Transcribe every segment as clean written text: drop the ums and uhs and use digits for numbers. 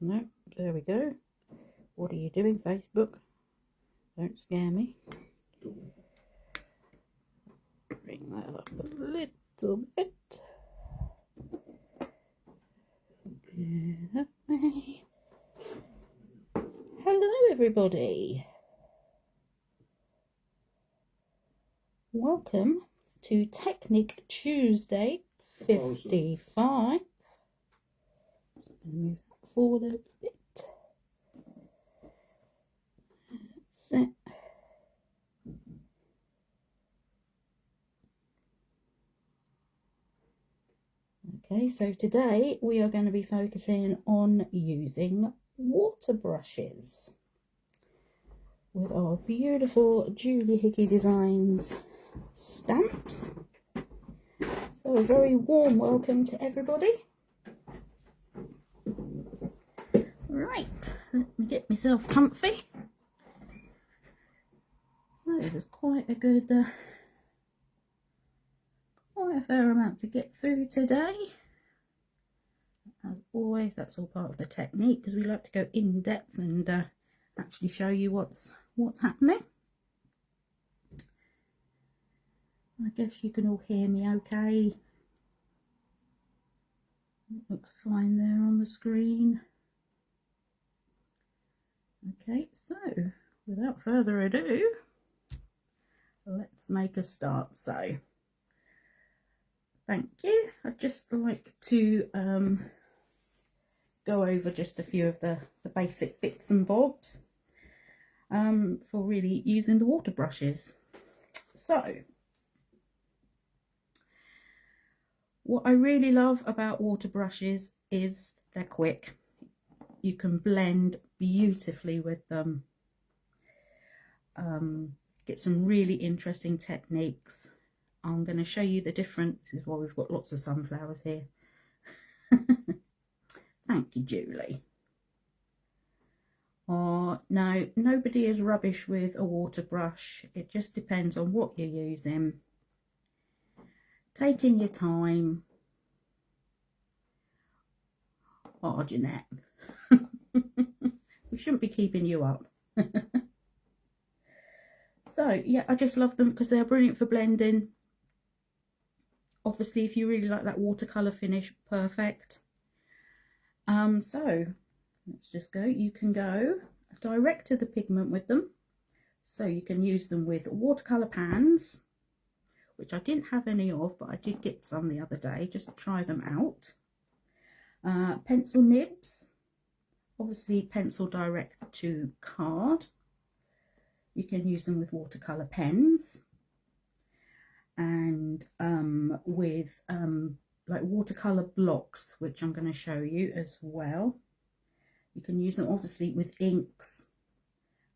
No, there we go. What are you doing, Facebook? Don't scare me. Bring that up a little bit. Okay. Hello, everybody. Welcome to Technic Tuesday 55. Just going to move that forward a little bit. That's it. Okay, so today we are going to be focusing on using water brushes with our beautiful Julie Hickey Designs stamps. So a very warm welcome to everybody. Right, let me get myself comfy. So there's quite a good, quite a fair amount to get through today. As always, that's all part of the technique because we like to go in depth and actually show you what's happening. I guess you can all hear me okay. It looks fine there on the screen. Okay, so without further ado, let's make a start. So thank you. I'd just like to go over just a few of the basic bits and bobs for really using the water brushes. So what I really love about water brushes is they're quick. You can blend beautifully with them. Get some really interesting techniques. I'm going to show you the different. This is why we've got lots of sunflowers here. Thank you, Julie. Oh, no, nobody is rubbish with a water brush. It just depends on what you're using. Taking your time. Oh, Jeanette. We shouldn't be keeping you up. So, yeah, I just love them because they're brilliant for blending. Obviously, if you really like that watercolour finish, perfect. So, let's just go. You can go direct to the pigment with them. So you can use them with watercolour pans, which I didn't have any of, but I did get some the other day, just to try them out. Pencil nibs, obviously pencil direct to card. You can use them with watercolour pens and with like watercolour blocks, which I'm going to show you as well. You can use them obviously with inks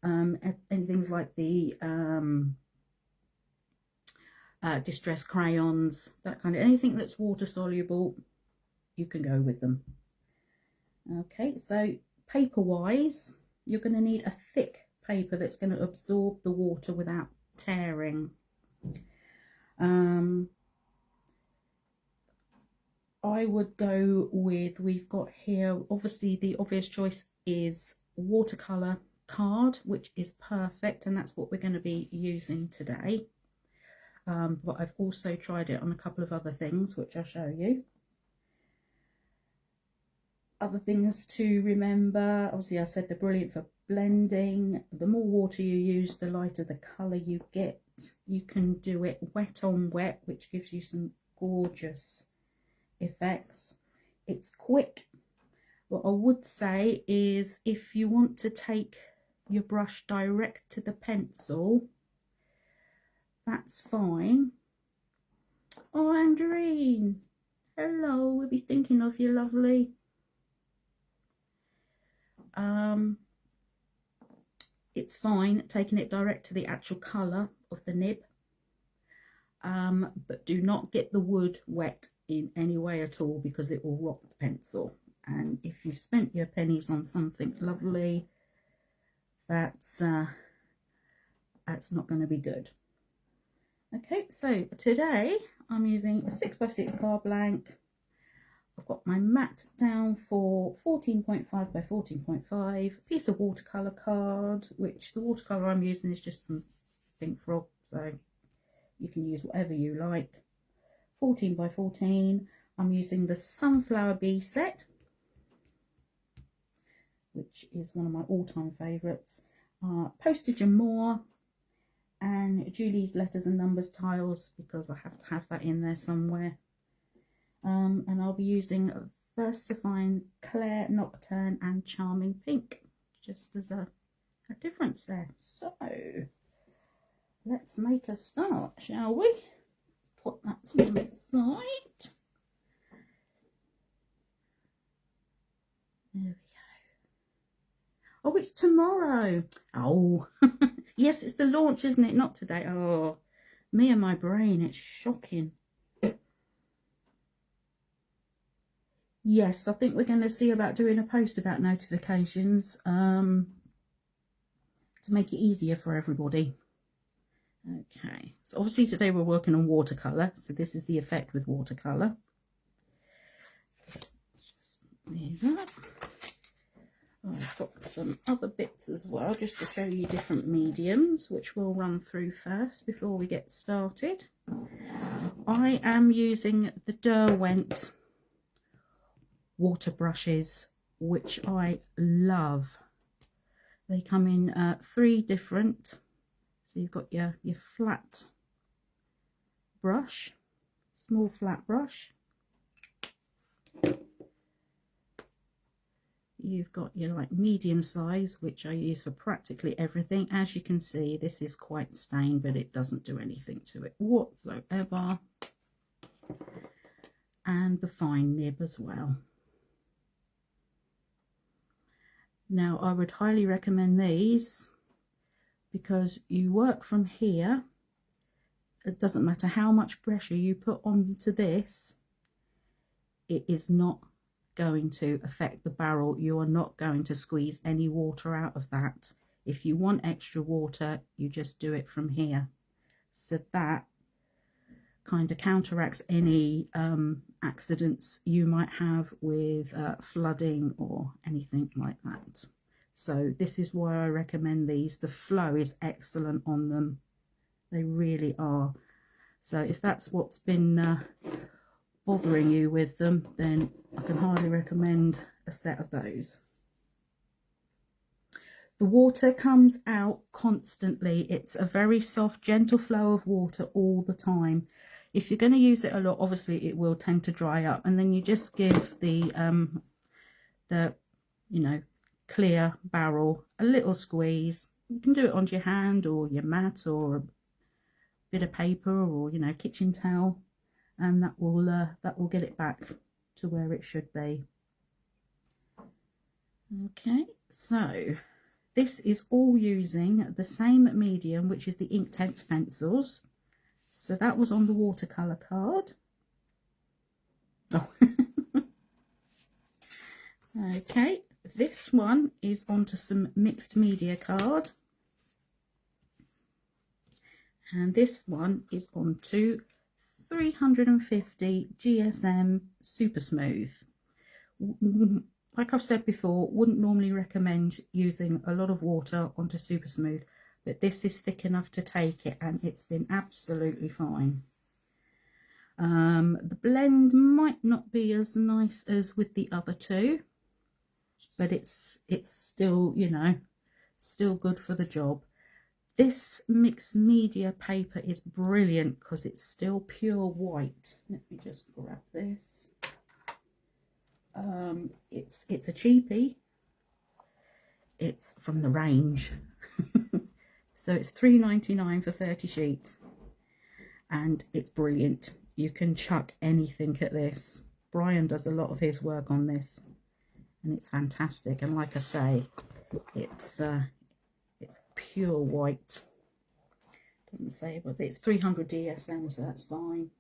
and things like the distress crayons, that kind of anything that's water soluble, you can go with them. Okay, so paper wise, you're going to need a thick paper that's going to absorb the water without tearing. I would go with, we've got here, obviously the obvious choice is watercolour card, which is perfect, and that's what we're going to be using today. But I've also tried it on a couple of other things, which I'll show you. Other things to remember, obviously I said they're brilliant for blending. The more water you use, the lighter the colour you get. You can do it wet on wet, which gives you some gorgeous effects. It's quick. What I would say is if you want to take your brush direct to the pencil, that's fine. Oh, Andreen, hello, we'll be thinking of you, lovely. It's fine taking it direct to the actual colour of the nib, but do not get the wood wet in any way at all because it will rot the pencil. And if you've spent your pennies on something lovely, that's not going to be good. Okay, so today I'm using a 6x6 card blank. I've got my mat down for 14.5 by 14.5, piece of watercolour card, which the watercolour I'm using is just from Pink Frog, so you can use whatever you like. 14 by 14. I'm using the Sunflower Bee set, which is one of my all-time favourites. Postage and More, and Julie's Letters and Numbers tiles, because I have to have that in there somewhere. And I'll be using Versifying Claire Nocturne and Charming Pink, just as a difference there. So let's make a start, shall we? Put that to the side. There we go. Oh, it's tomorrow. Oh, yes, it's the launch, isn't it? Not today. Oh, me and my brain, it's shocking. Yes, I think we're going to see about doing a post about notifications to make it easier for everybody. Okay, so obviously today we're working on watercolour, so this is the effect with watercolour. Just these up. I've got some other bits as well, just to show you different mediums, which we'll run through first before we get started. I am using the Derwent water brushes, which I love. They come in 3 different, so you've got your flat brush, small flat brush, you've got your like medium size, which I use for practically everything. As you can see, this is quite stained, but it doesn't do anything to it whatsoever, and the fine nib as well. Now, I would highly recommend these because you work from here. It doesn't matter how much pressure you put onto this, it is not going to affect the barrel. You are not going to squeeze any water out of that. If you want extra water, you just do it from here. So that kind of counteracts any accidents you might have with flooding or anything like that. So this is why I recommend these. The flow is excellent on them, they really are. So if that's what's been bothering you with them, then I can highly recommend a set of those. The water comes out constantly. It's a very soft, gentle flow of water all the time. If you're going to use it a lot, obviously it will tend to dry up, and then you just give the you know, clear barrel a little squeeze. You can do it onto your hand or your mat or a bit of paper or, you know, kitchen towel, and that will get it back to where it should be. Okay, so this is all using the same medium, which is the Inktense pencils. So that was on the watercolour card. Oh. Okay, this one is onto some mixed media card. And this one is onto 350 GSM Super Smooth. Like I've said before, wouldn't normally recommend using a lot of water onto Super Smooth, but this is thick enough to take it, and it's been absolutely fine. The blend might not be as nice as with the other two, but it's still, you know, still good for the job. This mixed media paper is brilliant because it's still pure white. Let me just grab this. It's a cheapie. It's from the range. So it's £3.99 for 30 sheets, and it's brilliant. You can chuck anything at this. Brian does a lot of his work on this, and it's fantastic. And like I say, it's pure white. Doesn't say, but it's 300 DSM, so that's fine.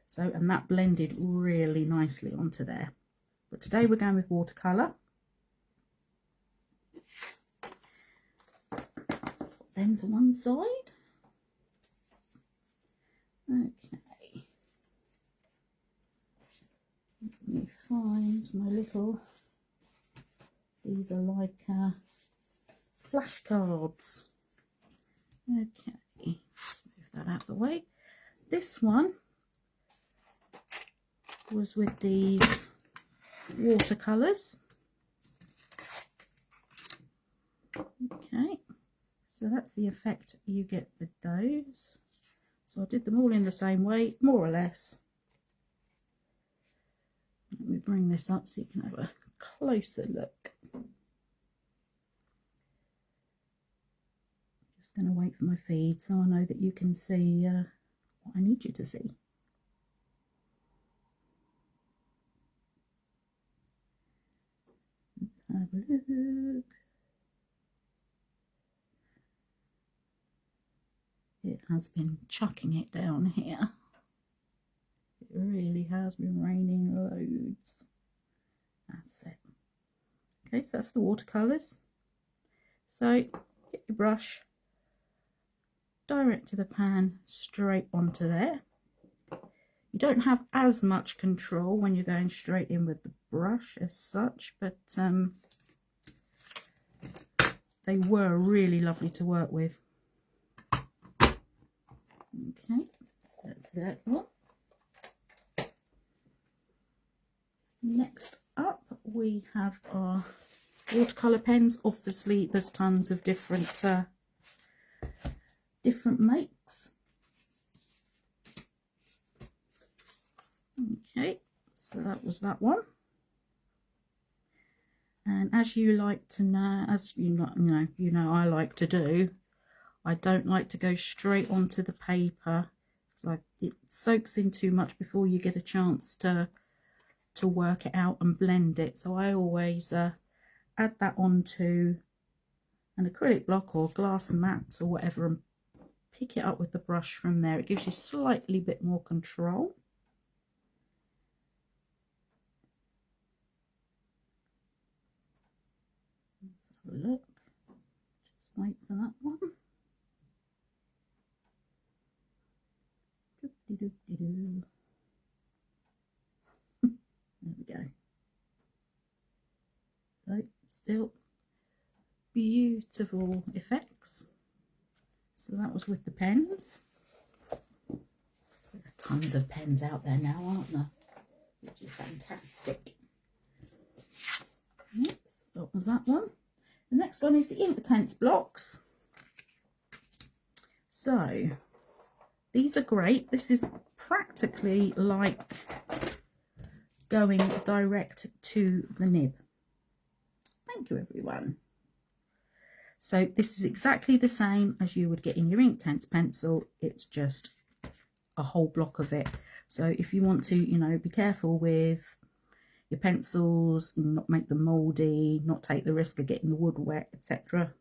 So, and that blended really nicely onto there. But today we're going with watercolour. Put them to one side. Okay. Let me find my little, these are like flashcards. Okay, move that out of the way. This one was with these watercolours. Okay, so that's the effect you get with those. So I did them all in the same way, more or less. Let me bring this up so you can have a closer look. Just going to wait for my feed so I know that you can see what I need you to see. Let's have a look. It has been chucking it down here. It really has been raining loads. That's it. Okay, so that's the watercolours. So get your brush direct to the pan, straight onto there. You don't have as much control when you're going straight in with the brush as such, but they were really lovely to work with. Okay, so that's that one. Next up we have our watercolour pens. Obviously there's tons of different makes. Okay, so that was that one. And as you like to know, as you know I like to do, I don't like to go straight onto the paper. It's like it soaks in too much before you get a chance to work it out and blend it. So I always add that onto an acrylic block or glass mat or whatever and pick it up with the brush from there. It gives you slightly bit more control. Let's have a look. Just wait for that one. There we go. So still beautiful effects. So that was with the pens. There are tons of pens out there now, aren't there? Which is fantastic. Next, that was that one. The next one is the Inktense blocks. So these are great. This is practically like going direct to the nib. Thank you, everyone. So this is exactly the same as you would get in your Inktense pencil. It's just a whole block of it. So if you want to, be careful with your pencils, not make them mouldy, not take the risk of getting the wood wet, etc.,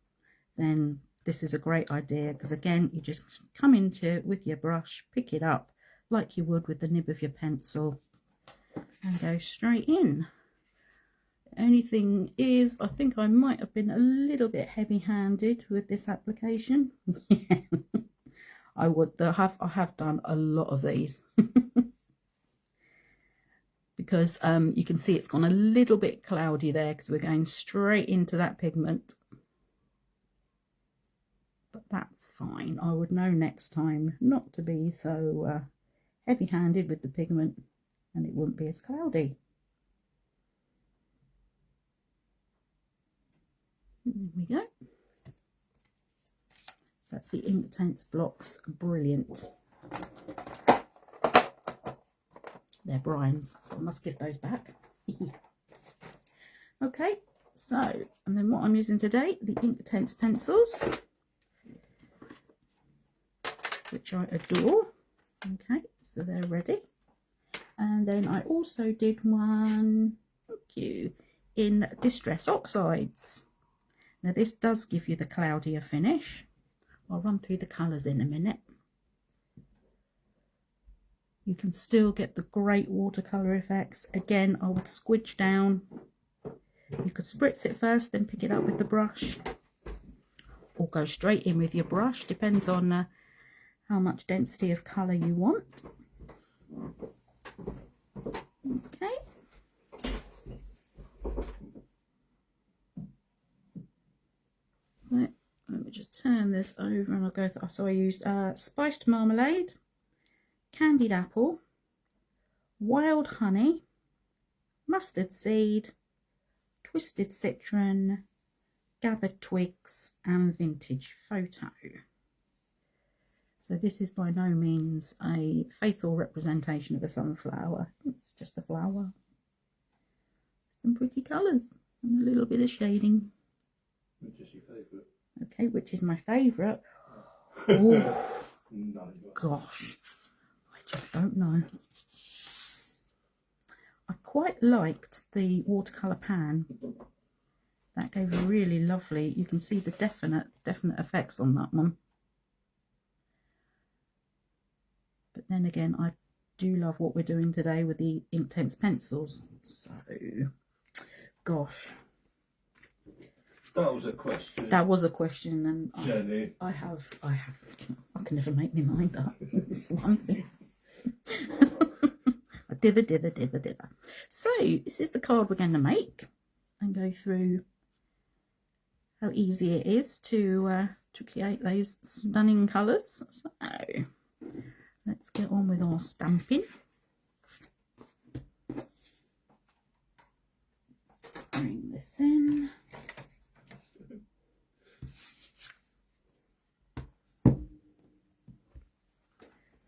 then this is a great idea, because again, you just come into it with your brush, pick it up like you would with the nib of your pencil and go straight in. The only thing is, I think I might have been a little bit heavy-handed with this application. I have done a lot of these because you can see it's gone a little bit cloudy there because we're going straight into that pigment. But that's fine. I would know next time not to be so heavy-handed with the pigment, and it wouldn't be as cloudy. There we go. So that's the Inktense blocks. Brilliant. They're Brian's, so I must give those back. Okay, so, and then what I'm using today, the Inktense pencils, which I adore. Okay, so they're ready. And then I also did one, thank you, in Distress Oxides. Now this does give you the cloudier finish. I'll run through the colours in a minute. You can still get the great watercolour effects. Again, I would squidge down. You could spritz it first, then pick it up with the brush, or go straight in with your brush. Depends on how much density of colour you want. Okay, turn this over and I'll go through. So I used spiced marmalade, candied apple, wild honey, mustard seed, twisted citron, gathered twigs and vintage photo. So this is by no means a faithful representation of a sunflower. It's just a flower. Some pretty colours and a little bit of shading. Which is your favourite? Okay, which is my favourite? Oh, No, gosh, I just don't know. I quite liked the watercolour pan. That gave a really lovely, you can see the definite effects on that one. But then again, I do love what we're doing today with the Inktense pencils. So, gosh. that was a question. That was a question, and Jenny. I can never make my mind up. For one thing. dither. So, this is the card we're going to make and go through how easy it is to create those stunning colours. So, let's get on with our stamping. Bring this in.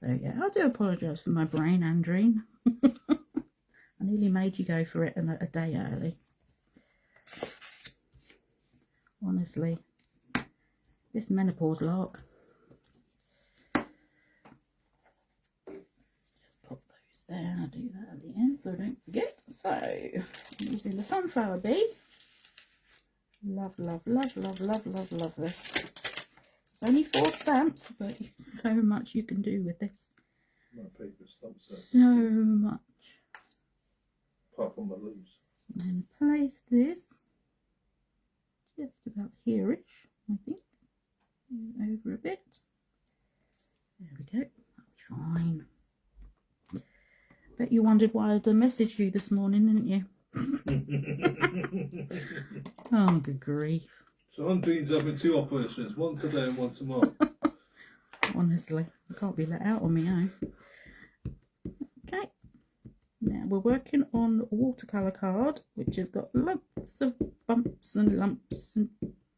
So yeah, I do apologise for my brain, Andreen. I nearly made you go for it a day early. Honestly, this menopause lark. There, I'll do that at the end so I don't forget. So, I'm using the sunflower bee. Love this. It's only 4 stamps, but so much you can do with this. My favourite stamp set. So much. Apart from my loose. And then place this just about here-ish, I think. Over a bit. There we go. That'll be fine. Bet you wondered why I'd messaged you this morning, didn't you? Oh, good grief. So Andreen's having 2 operations, one today and one tomorrow. Honestly, I can't be let out on me own. Okay. Now we're working on a watercolour card, which has got lots of bumps and lumps and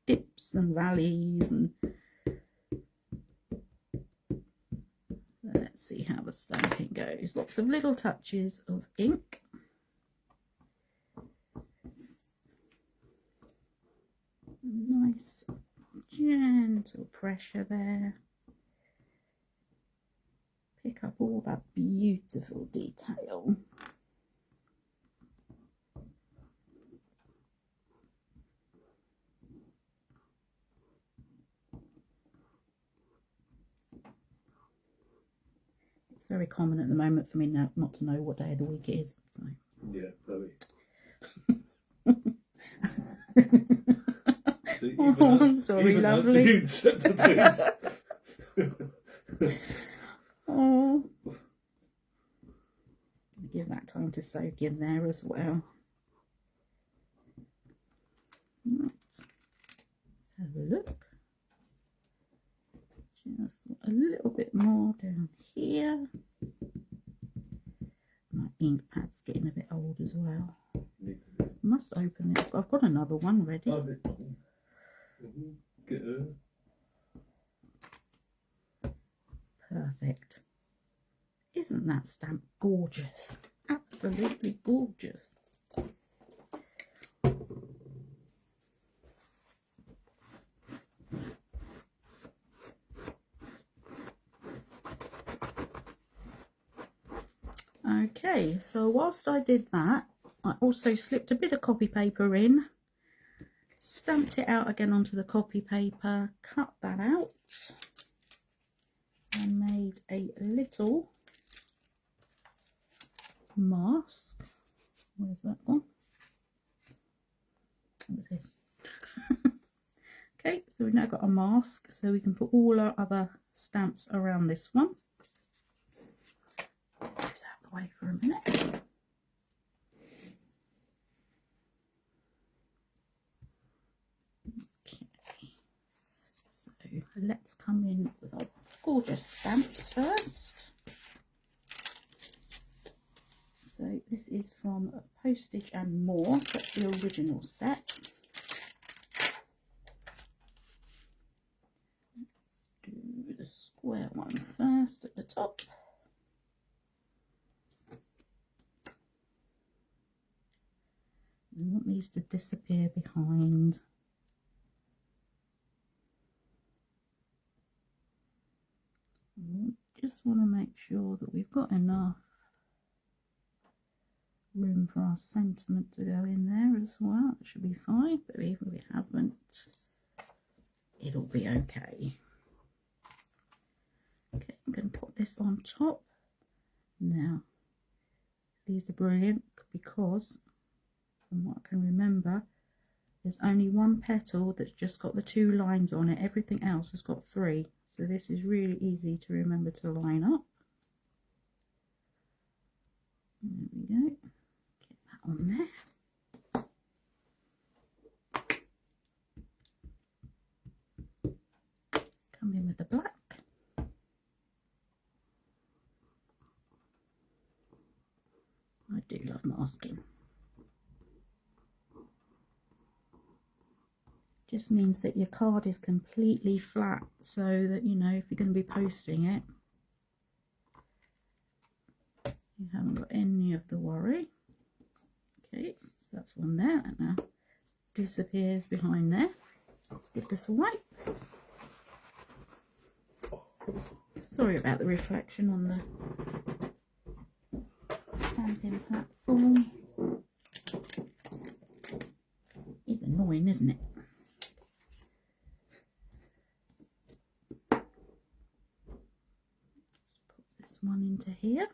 dips and valleys and... Let's see how the stamping goes. Lots of little touches of ink. Nice gentle pressure there. Pick up all that beautiful detail. Very common at the moment for me now not to know what day of the week it is. So. Yeah, very. See, I'm sorry, lovely. Oh, give that time to soak in there as well. Right. Let's have a look. Just a little bit more down here. My ink pad's getting a bit old as well. Must open it. I've got another one ready. Perfect. Isn't that stamp gorgeous? Absolutely gorgeous. Okay, so whilst I did that, I also slipped a bit of copy paper in, stamped it out again onto the copy paper, cut that out, and made a little mask. Where's that one? What's this? Okay, so we've now got a mask, so we can put all our other stamps around this one. Away for a minute. Okay, so let's come in with our gorgeous stamps first. So this is from Postage and More, so that's the original set. Let's do the square one first at the top. We want these to disappear behind. Just want to make sure that we've got enough room for our sentiment to go in there as well. It should be fine, but even if we haven't, it'll be okay. Okay, I'm going to put this on top. Now, these are brilliant because, from what I can remember, there's only one petal that's just got the 2 lines on it. Everything else has got 3. So this is really easy to remember to line up. There we go. Get that on there. Come in with the black. I do love masking. Just means that your card is completely flat, so that, you know, if you're going to be posting it, you haven't got any of the worry. Okay, so that's one there, and now disappears behind there. Let's give this a wipe. Sorry about the reflection on the stamping platform. It's annoying, isn't it? One into here.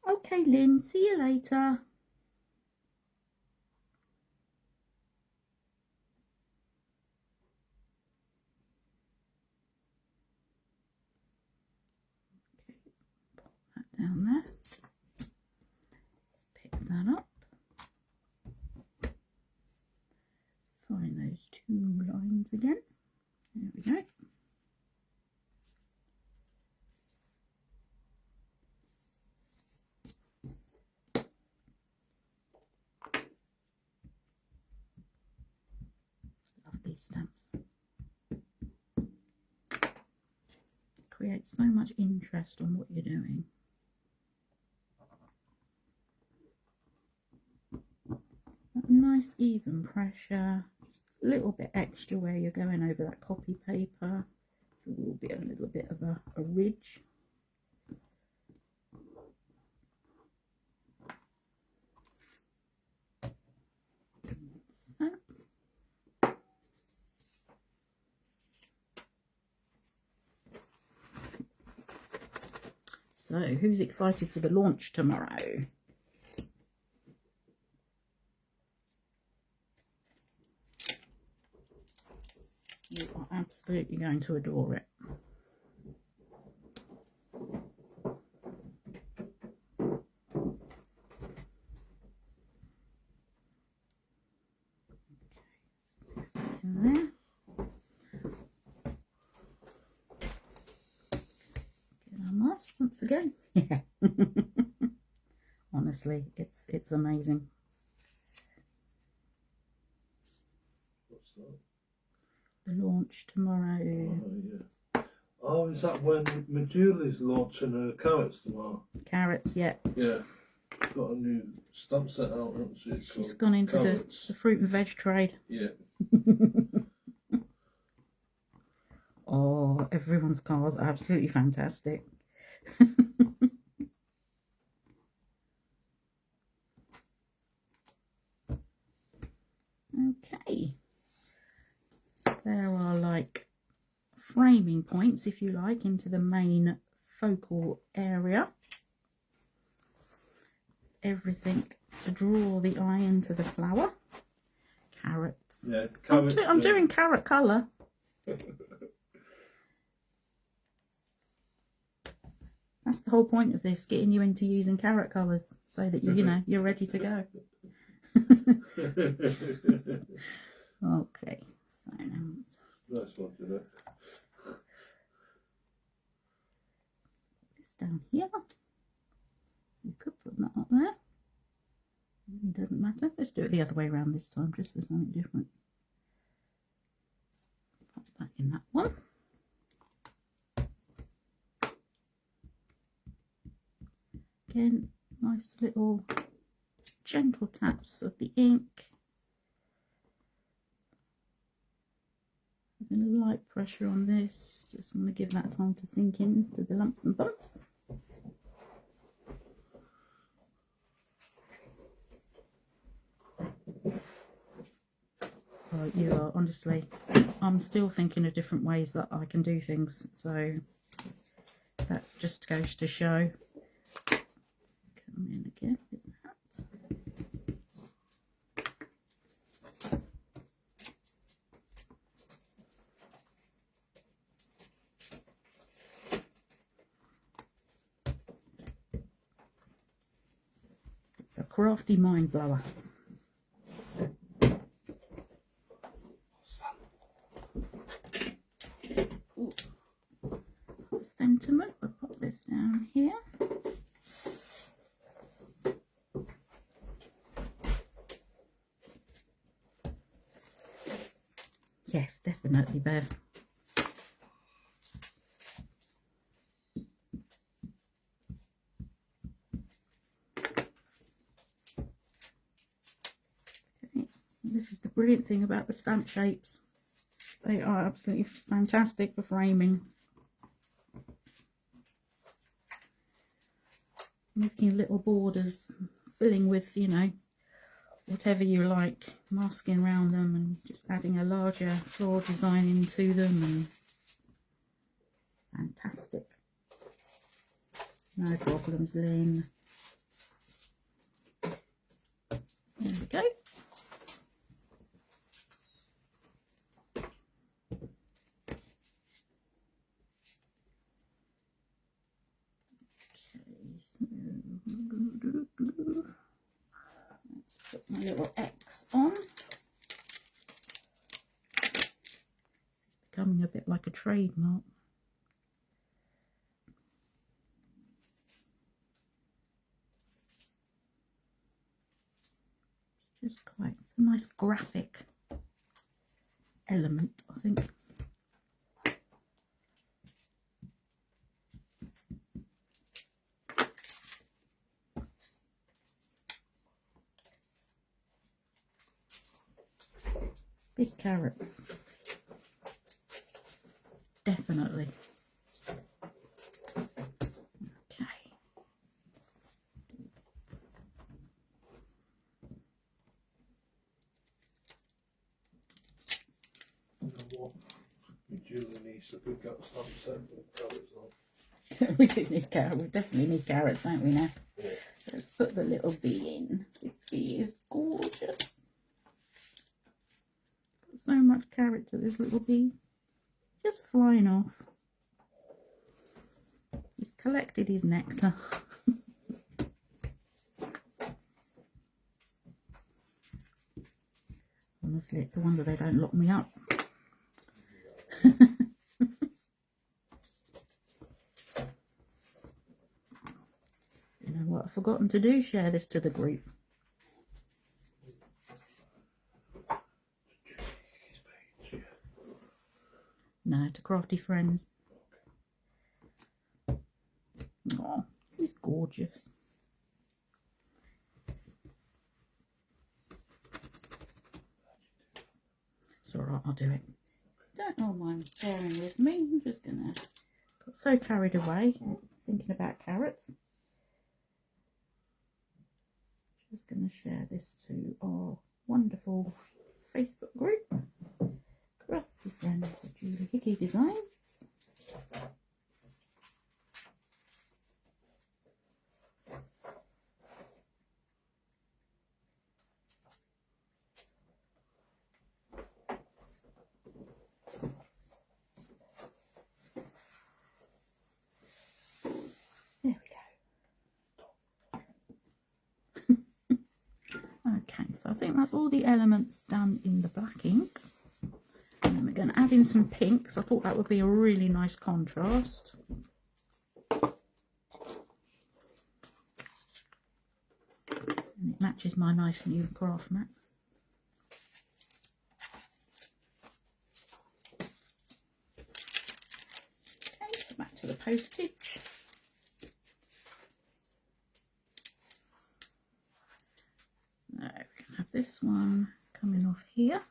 Okay, Lynn, see you later. Okay, pop that down there. Let's pick that up. Find those 2 lines again. There we go. Stamps create so much interest on what you're doing. Nice even pressure, just a little bit extra where you're going over that copy paper, so there will be a little bit of a ridge. So, who's excited for the launch tomorrow? You are absolutely going to adore it. Okay, in there. Once again. Yeah. Honestly, it's amazing. What's that? The launch tomorrow. Oh, yeah. Oh, is that when Majula's launching her carrots tomorrow? Carrots, yeah. Yeah. Got a new stamp set out, hasn't she? She's gone into the fruit and veg trade. Yeah. Oh, everyone's cards are absolutely fantastic. Okay, so there are like framing points, if you like, into the main focal area. Everything to draw the eye into the flower. Carrots. Yeah, carrots. I'm doing carrot colour. That's the whole point of this, getting you into using carrot colours so that you know, you're ready to go. Okay, so Nice one, isn't it? This down here. You could put that up there. It doesn't matter. Let's do it the other way around this time, just for something different. Pop that in that one. Again, nice little gentle taps of the ink. Having a light pressure on this. Just want to give that time to sink in to the lumps and bumps. Oh, you are, honestly, I'm still thinking of different ways that I can do things, so that just goes to show. Come in again with that. It's a crafty mind blower. Sentiment. We'll pop this down here. Yes, definitely, Bev. Okay. This is the brilliant thing about the stamp shapes. They are absolutely fantastic for framing. Making little borders, filling with, you know, whatever you like, masking around them and just adding a larger floral design into them, and fantastic. No problems, Lynn. There we go. Let's put my little X on. It's becoming a bit like a trademark. Just quite, it's a nice graphic element, I think. Big carrots, definitely. Okay. You know what? Julie needs to pick up some carrots on. We do need carrots. We definitely need carrots, don't we now? Yeah. Let's put the little bee in. This bee is gorgeous. Got so much carrot to this little bee. Just flying off. He's collected his nectar. Honestly, it's a wonder they don't lock me up. You know what I've forgotten to do? Share this to the group. No, to crafty friends. Oh, he's gorgeous. It's alright, I'll do it. Don't mind bearing with me. I'm just gonna got so carried away thinking about carrots. Just gonna share this to our wonderful Facebook group. Crafty Friends of Julie Hickey Designs. There we go. Okay, so I think that's all the elements done in the black ink. going to add in some pink because I thought that would be a really nice contrast. And it matches my nice new craft mat. Okay, so back to the postage. So we can have this one coming off here.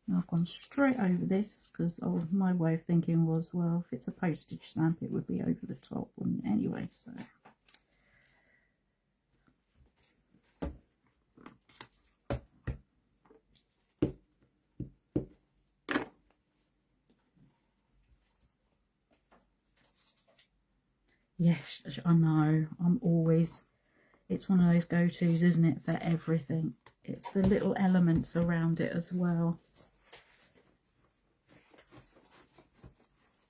Now I've gone straight over this because my way of thinking was, well, if it's a postage stamp, it would be over the top, wouldn't it, anyway? So. Yes, I know, it's one of those go-tos, isn't it, for everything. It's the little elements around it as well.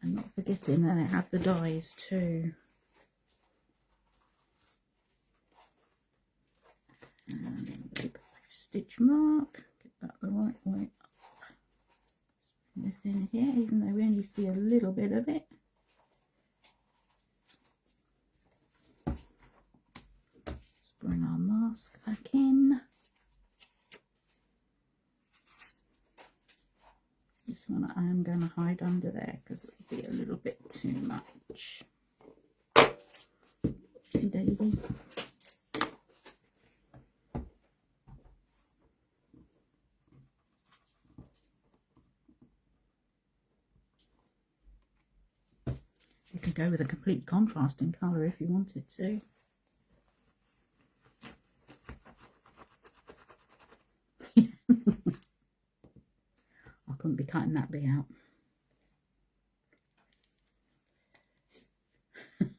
And not forgetting that it had the dies too. And a big postage mark, get that the right way up. Put this in here, even though we only see a little bit of it. Bring our mask back in. This one I am going to hide under there because it will be a little bit too much. Oopsie daisy. You could go with a complete contrasting colour if you wanted to. I couldn't be cutting that bit out. I'm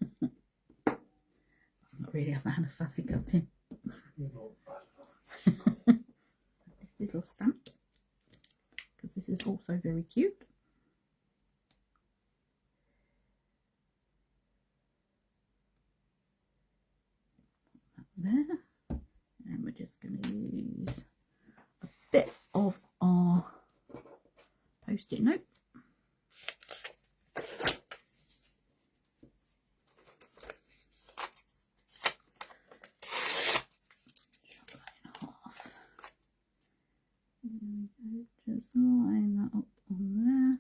not really a fan of fussy cutting. This little stamp, because this is also very cute. There, and we're just going to use a bit of our post-it note. Chop that in half. Just line that up on there.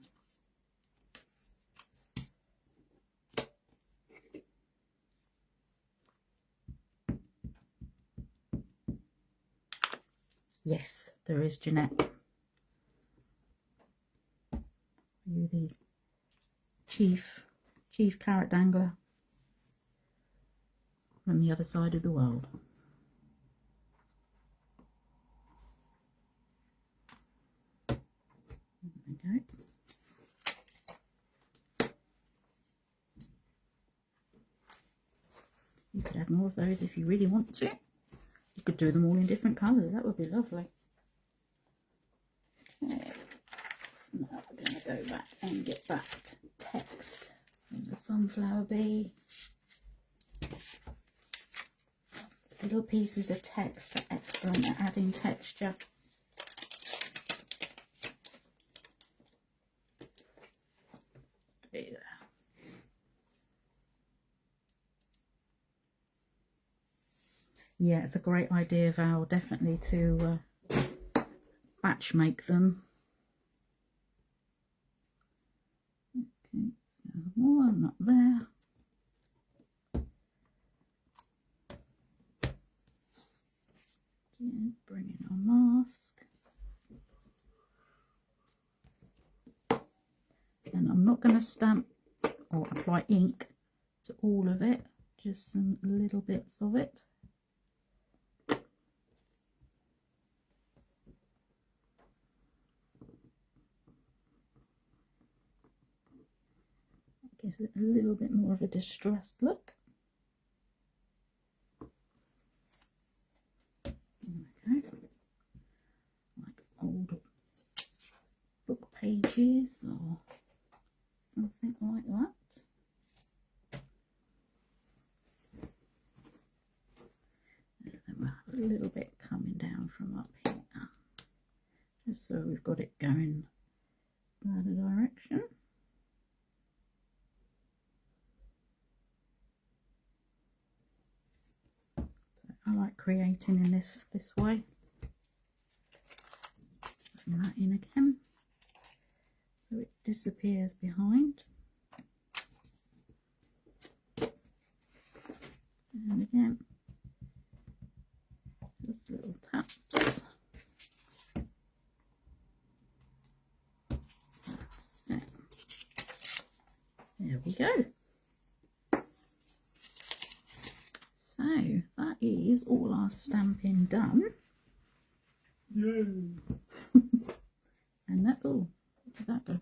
Yes, there is Jeanette. You the chief carrot dangler from the other side of the world. There we go. You could add more of those if you really want to. You could do them all in different colours, that would be lovely. Okay, so now we're going to go back and get that text from the sunflower bee. Little pieces of text are excellent at adding texture. There. Yeah, it's a great idea, Val, definitely to batch make them. Okay, one up there. Again, bring in our mask. And I'm not going to stamp or apply ink to all of it, just some little bits of it. Gives it a little bit more of a distressed look. Okay, like old book pages or something like that. And then we'll have a little bit coming down from up here, just so we've got it going out of direction. So I like creating in this way. Putting that in again so it disappears behind. And again, just little taps. That's it. There we go. So that is all our stamping done. Yay! And that, oh, where did that go?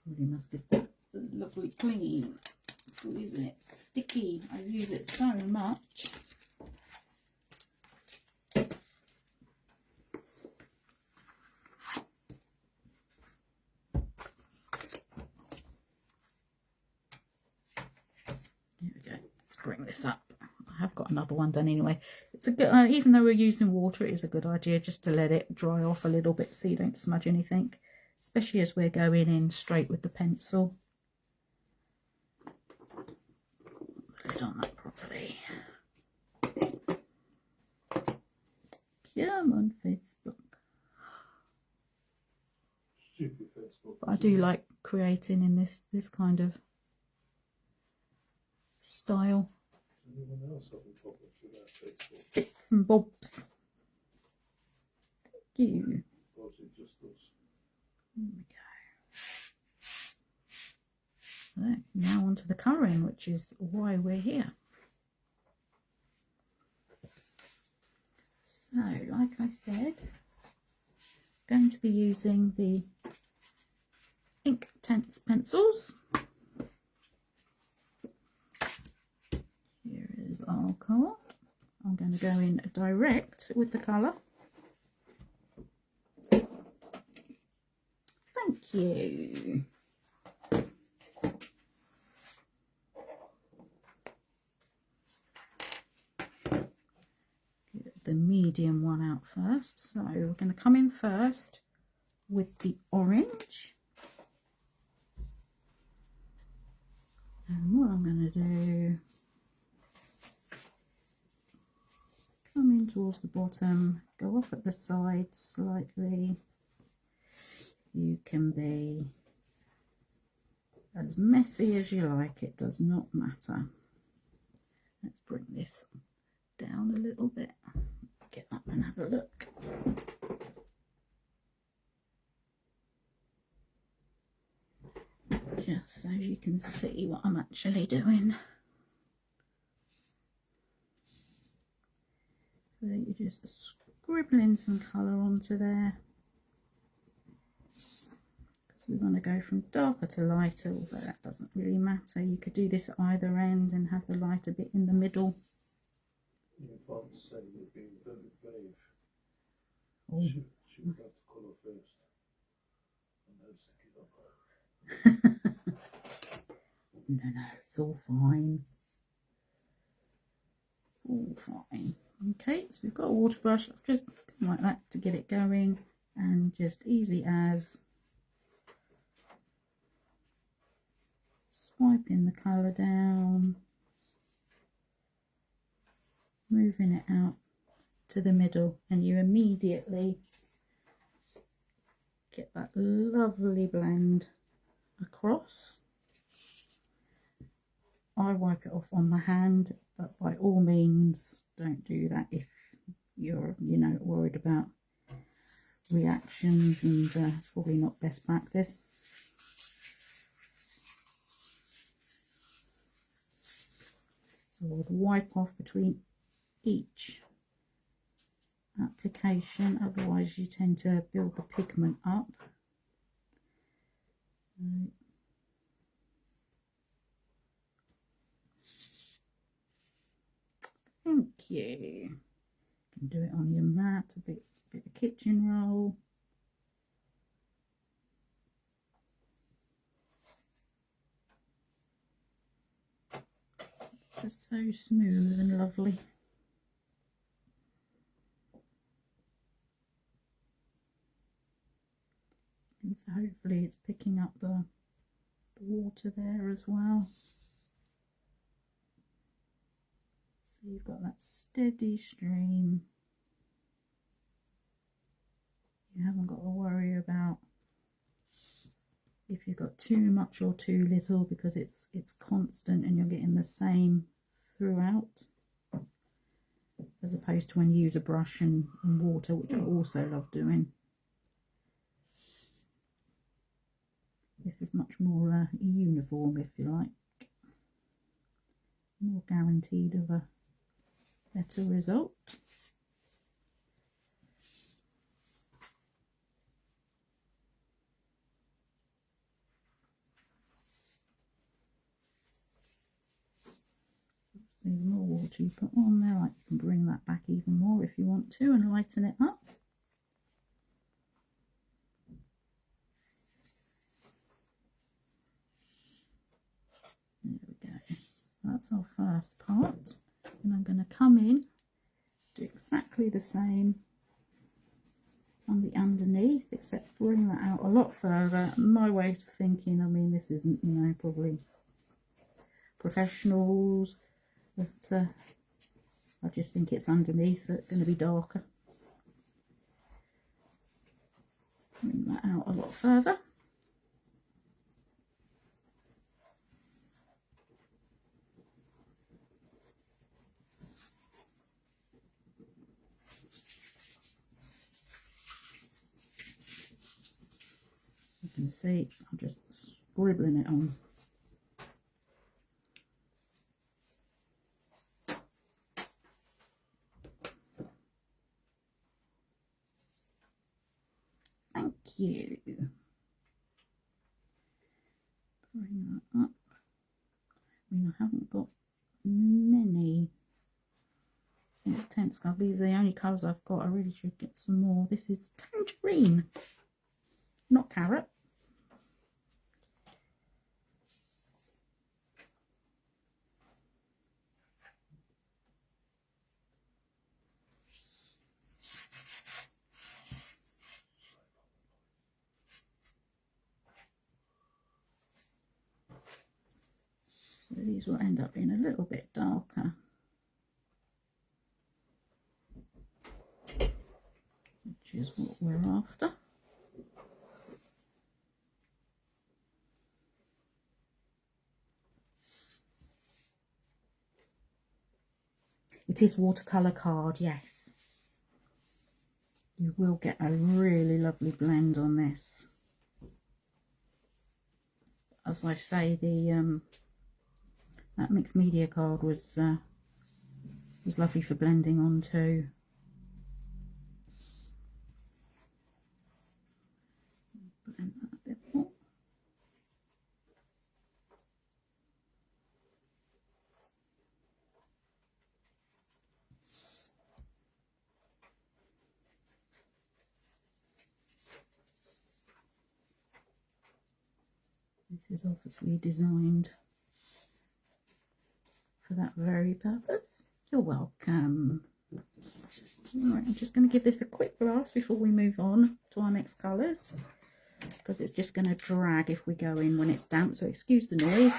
Probably must have got lovely clean. Oh, isn't it sticky? I use it so much. Here we go. Let's bring this up. I have got another one done anyway. It's a good, even though we're using water, it is a good idea just to let it dry off a little bit so you don't smudge anything, especially as we're going in straight with the pencil. Put it on that properly. Come on, Facebook. Stupid Facebook. But I do like creating in this kind of style. Anyone else having problems with that Facebook? Bits and bobs. Thank you. Or is it just us? There we go. So, now onto the colouring, which is why we're here. So, like I said, I'm going to be using the Ink Tense pencils. Here is our card. I'm going to go in direct with the colour. Thank you. Get the medium one out first. So we're going to come in first with the orange. And what I'm going to do, come in towards the bottom, go up at the sides slightly. You can be as messy as you like, it does not matter. Let's bring this down a little bit, get up and have a look. Just so you can see what I'm actually doing. So you just scribbling some colour onto there. Because we want to go from darker to lighter, although that doesn't really matter. You could do this at either end and have the lighter bit in the middle. Your father's saying you're being very brave. Oh. Should have the colour first. And then stick it up. No, it's all fine. All fine. Okay, so we've got a water brush. I've just gone like that to get it going, and just easy as swiping the colour down, moving it out to the middle, and you immediately get that lovely blend across. I wipe it off on my hand, but by all means don't do that if you're, you know, worried about reactions, and it's probably not best practice. So I would wipe off between each application, otherwise you tend to build the pigment up. Thank you. You can do it on your mat, a bit of kitchen roll. Just so smooth and lovely. hopefully it's picking up the water there as well. So you've got that steady stream. You haven't got to worry about if you've got too much or too little, because it's constant and you're getting the same throughout, as opposed to when you use a brush and water, which I also love doing. This is much more uniform, if you like, more guaranteed of a better result. So the more water you put on there, like, you can bring that back even more if you want to and lighten it up. There we go. So that's our first part, and I'm going to come in, do exactly the same on the underneath, except bring that out a lot further. My way of thinking, I mean, this isn't, you know, probably professionals, but I just think it's underneath, so it's going to be darker. Bring that out a lot further. You can see I'm just scribbling it on. Thank you. Bring that up. I mean, I haven't got many intense colours. These are the only colours I've got. I really should get some more. This is tangerine, not carrot. So these will end up being a little bit darker, which is what we're after. It is watercolour card, yes. You will get a really lovely blend on this. As I say, the that mixed media card was lovely for blending on too. Blend that a bit more. This is obviously designed for that very purpose. You're welcome. Alright, I'm just going to give this a quick blast before we move on to our next colours, because it's just going to drag if we go in when it's damp, so excuse the noise.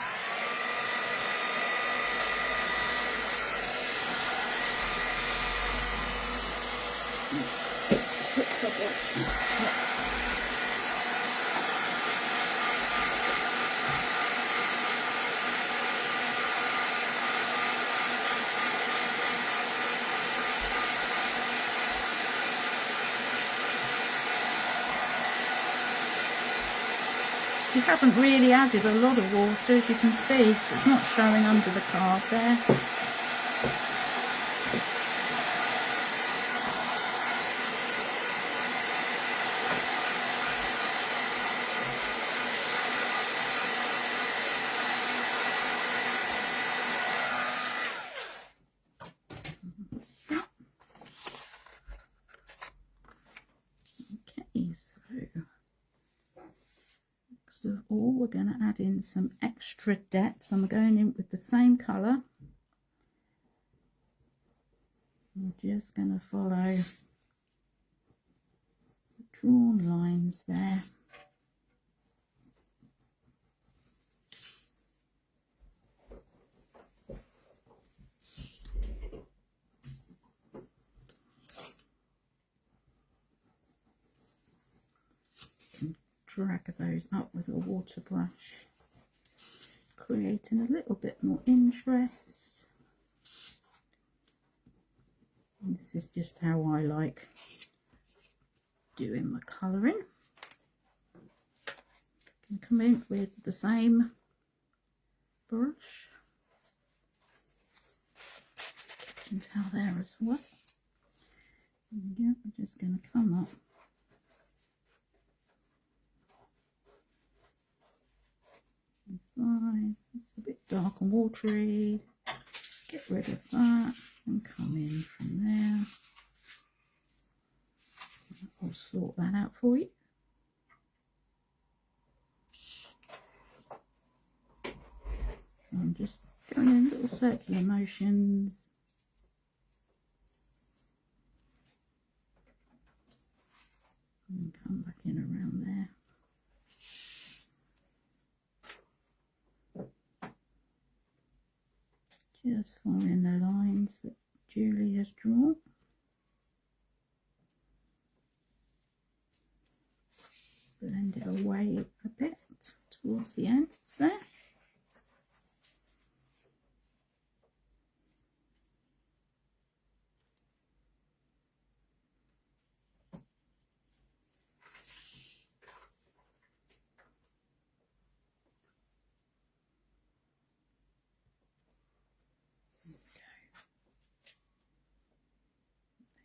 You haven't really added a lot of water, as you can see. It's not showing under the card there. Okay, so next of all, we're going to add in some extra depth. So I'm going in with the same colour. We're just going to follow the drawn lines there. drag those up with a water brush, creating a little bit more interest. And this is just how I like doing my colouring. Can come in with the same brush and towel there as well. There we go. I'm just going to come up and fine. It's a bit dark and watery. Get rid of that and come in from there. I'll sort that out for you. So I'm just going in little circular motions. And come back in around there. Just following the lines that Julie has drawn. Blend it away a bit towards the ends there.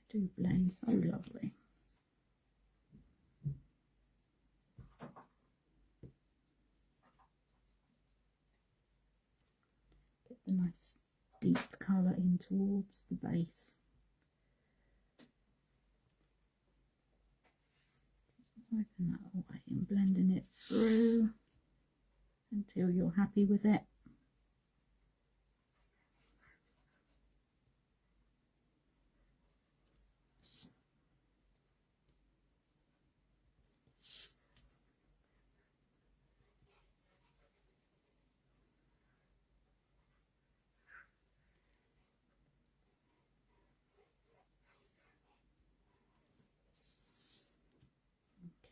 They do blend so lovely. Get the nice deep colour in towards the base. Open that away and blending it through until you're happy with it.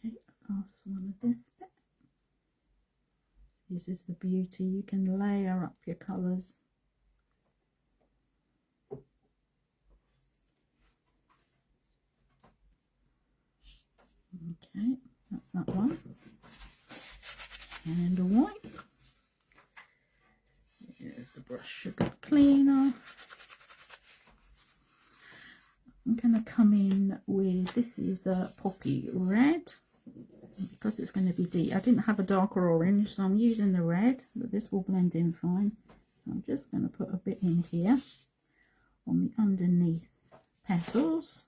Okay, last one of this bit. This is the beauty, you can layer up your colours. Okay, so that's that one. And a wipe. Here's the brush a bit cleaner. I'm going to come in with, this is a poppy red, because it's going to be deep. I didn't have a darker orange, so I'm using the red, but this will blend in fine. So I'm just going to put a bit in here on the underneath petals.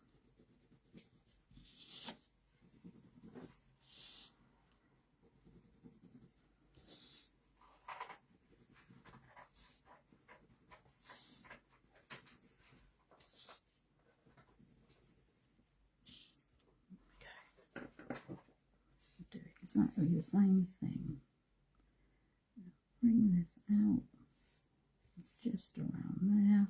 Do exactly the same thing. Bring this out just around there.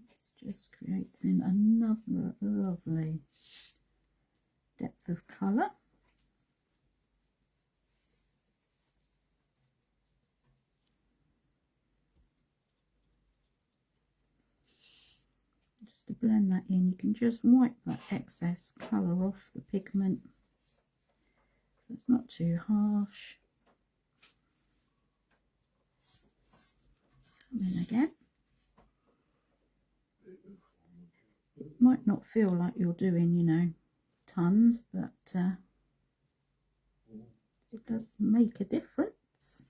This just creates in another lovely depth of colour. Just to blend that in, you can just wipe that excess colour off the pigment so it's not too harsh. Come in again. It might not feel like you're doing, you know, tons, but it does make a difference.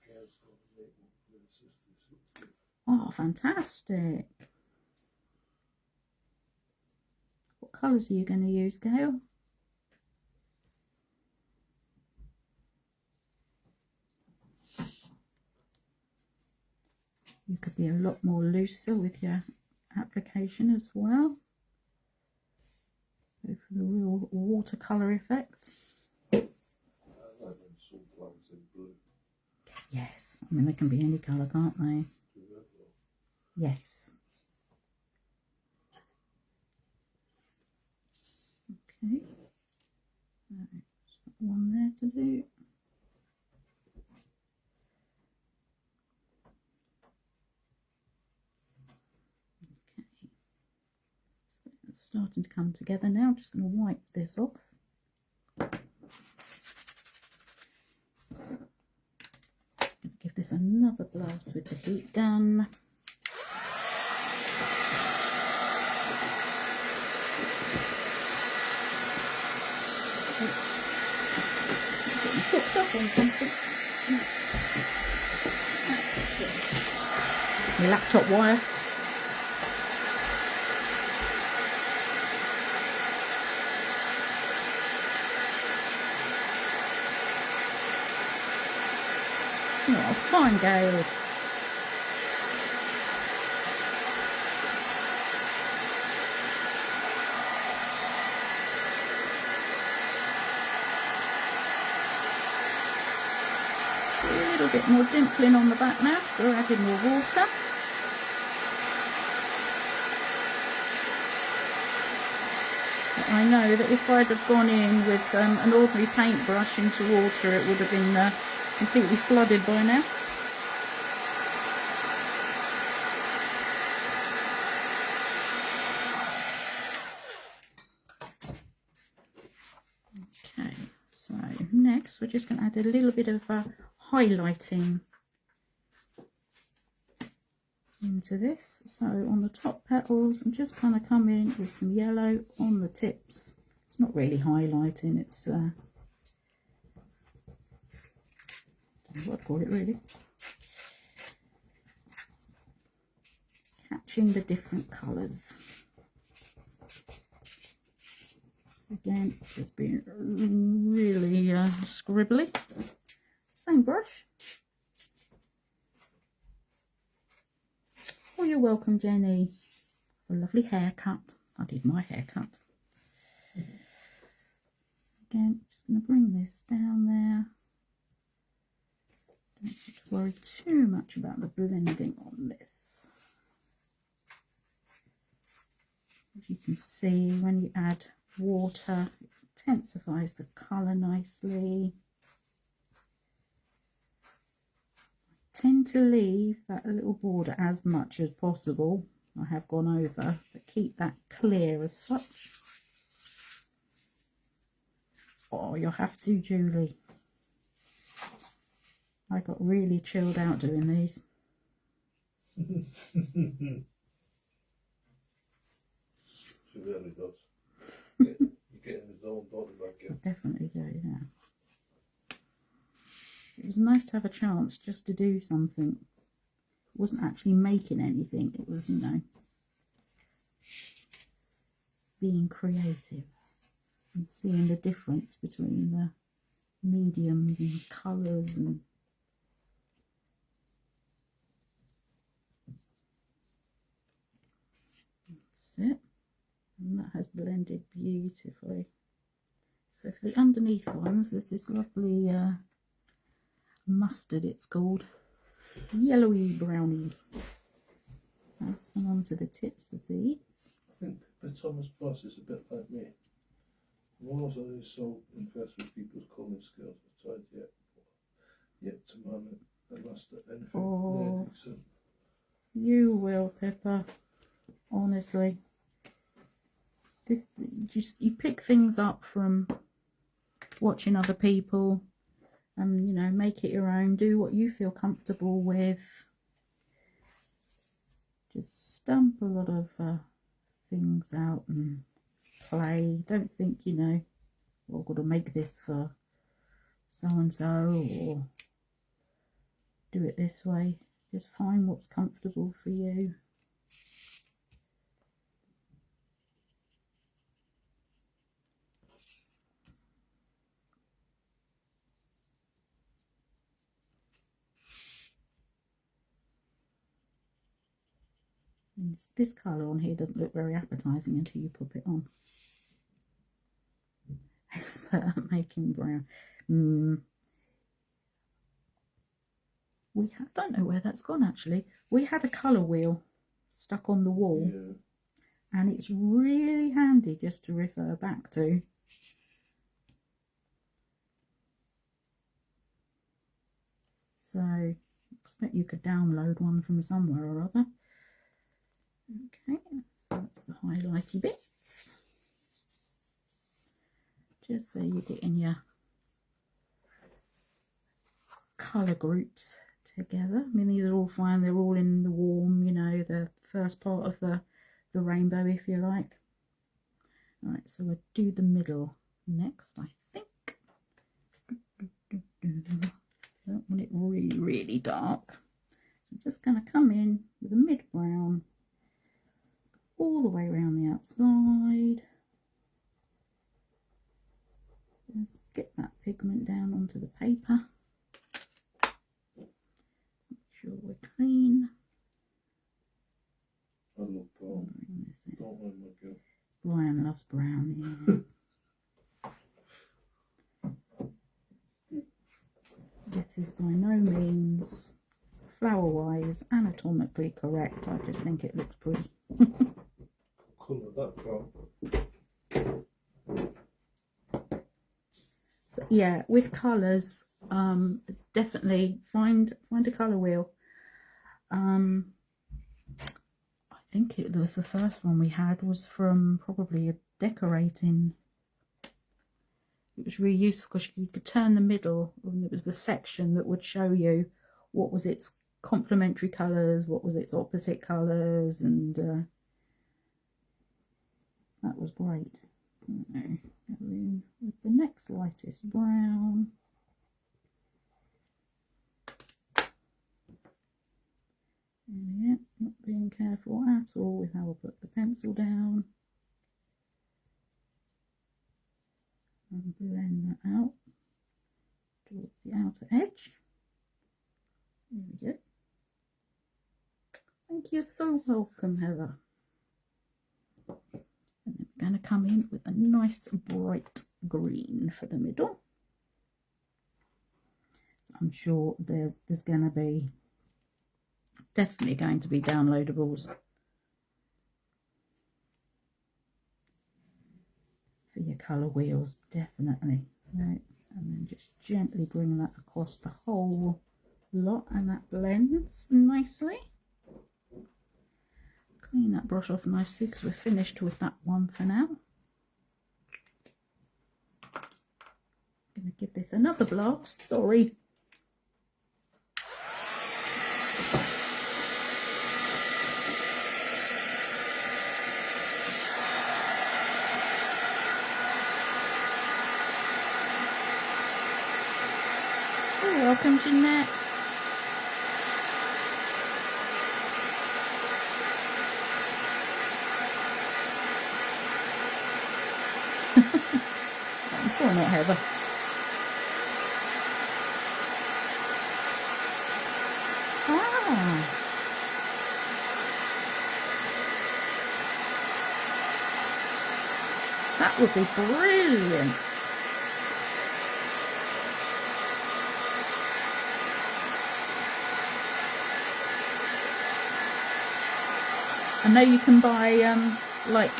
Oh, fantastic. What colours are you going to use, Gail? You could be a lot more looser with your application as well. Go for the real watercolour effect. Sunflowers in blue. Yes. I mean, they can be any colour, can't they? Yes. Okay. Right, one there to do. Okay. So it's starting to come together now. I'm just going to wipe this off. Give this another blast with the heat gun. Cooked up on something. My laptop wire. Oh, fine, Gail. A little bit more dimpling on the back now, so we're adding more water. But I know that if I'd have gone in with an ordinary paintbrush into water, it would have been completely flooded by now. Okay, so next we're just going to add a little bit of highlighting into this. So on the top petals, I'm just kind of come in with some yellow on the tips. It's not really highlighting, it's I don't know what to call it really. Catching the different colours. Again, just being really scribbly. Same brush. Oh, you're welcome, Jenny. A lovely haircut. I did my haircut. Again, just going to bring this down there. Don't have to worry too much about the blending on this. As you can see, when you add water, it intensifies the colour nicely. I tend to leave that little border as much as possible. I have gone over, but keep that clear as such. Oh, you'll have to, Julie. I got really chilled out doing these. She really does. You get in the zone, don't you, back here? I definitely do, yeah. It was nice to have a chance just to do something. It wasn't actually making anything, it was, you know, being creative and seeing the difference between the mediums and colours and that's it. And that has blended beautifully. So for the underneath ones, there's this lovely mustard, it's called, yellowy browny. Add some onto the tips of these. I think the Thomas Plus is a bit like me. I'm always so impressed with people's colouring skills. I've tried yet to man it master anything. Oh, So. you will, Pippa. Honestly, this just, you pick things up from watching other people, and you know, make it your own. Do what you feel comfortable with. Just stamp a lot of things out and play. Don't think, you know, well, I've got to make this for so and so or do it this way. Just find what's comfortable for you. And this colour on here doesn't look very appetising until you put it on. Expert at making brown. don't know where that's gone actually. We had a colour wheel stuck on the wall, and it's really handy just to refer back to. So I expect you could download one from somewhere or other. Okay, so that's the highlighty bits. Just so you get in your colour groups together. I mean, these are all fine, they're all in the warm, you know, the first part of the rainbow, if you like. Alright, so we'll do the middle next, I think. Don't want it really, really dark. I'm just going to come in with a mid brown all the way around the outside. Just get that pigment down onto the paper. Make sure we're clean. I love brown. Don't mind my girl. Brian loves brown, yeah. This is by no means flower-wise anatomically correct. I just think it looks pretty. Colour that brown. So, yeah, with colours, definitely find a colour wheel. I think it was the first one we had was from probably a decorating. It was really useful because you could turn the middle, and it was the section that would show you what was its complementary colours, what was its opposite colours, and that was great. Okay, go in with the next lightest brown. And yeah, not being careful at all with how I put the pencil down. And blend that out towards the outer edge. There we go. Thank you, so welcome, Heather. And then we're going to come in with a nice bright green for the middle. So I'm sure there's going to be, definitely going to be downloadables for your colour wheels, definitely. Right, and then just gently bring that across the whole lot, and that blends nicely. Clean that brush off nicely because we're finished with that one for now. I'm going to give this another blast, sorry. Oh, welcome, Jeanette. Or not, Heather. Ah. That would be brilliant. I know you can buy like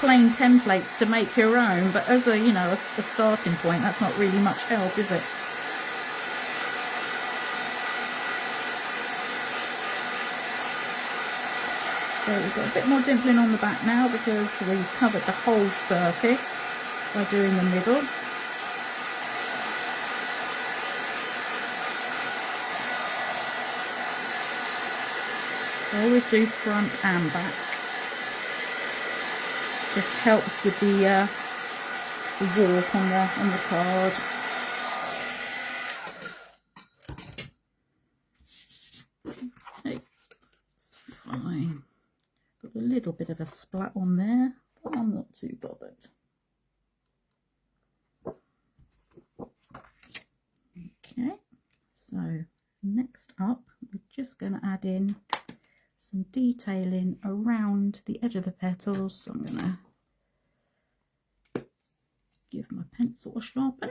plain templates to make your own, but as a, you know, a starting point, that's not really much help, is it? So we've got a bit more dimpling on the back now because we've covered the whole surface by doing the middle. I always do front and back. Just helps with the warp on the card. Okay, it's fine. Got a little bit of a splat on there, but I'm not too bothered. Okay, so next up, we're just going to add in some detailing around the edge of the petals. So I'm going to give my pencil a sharpen.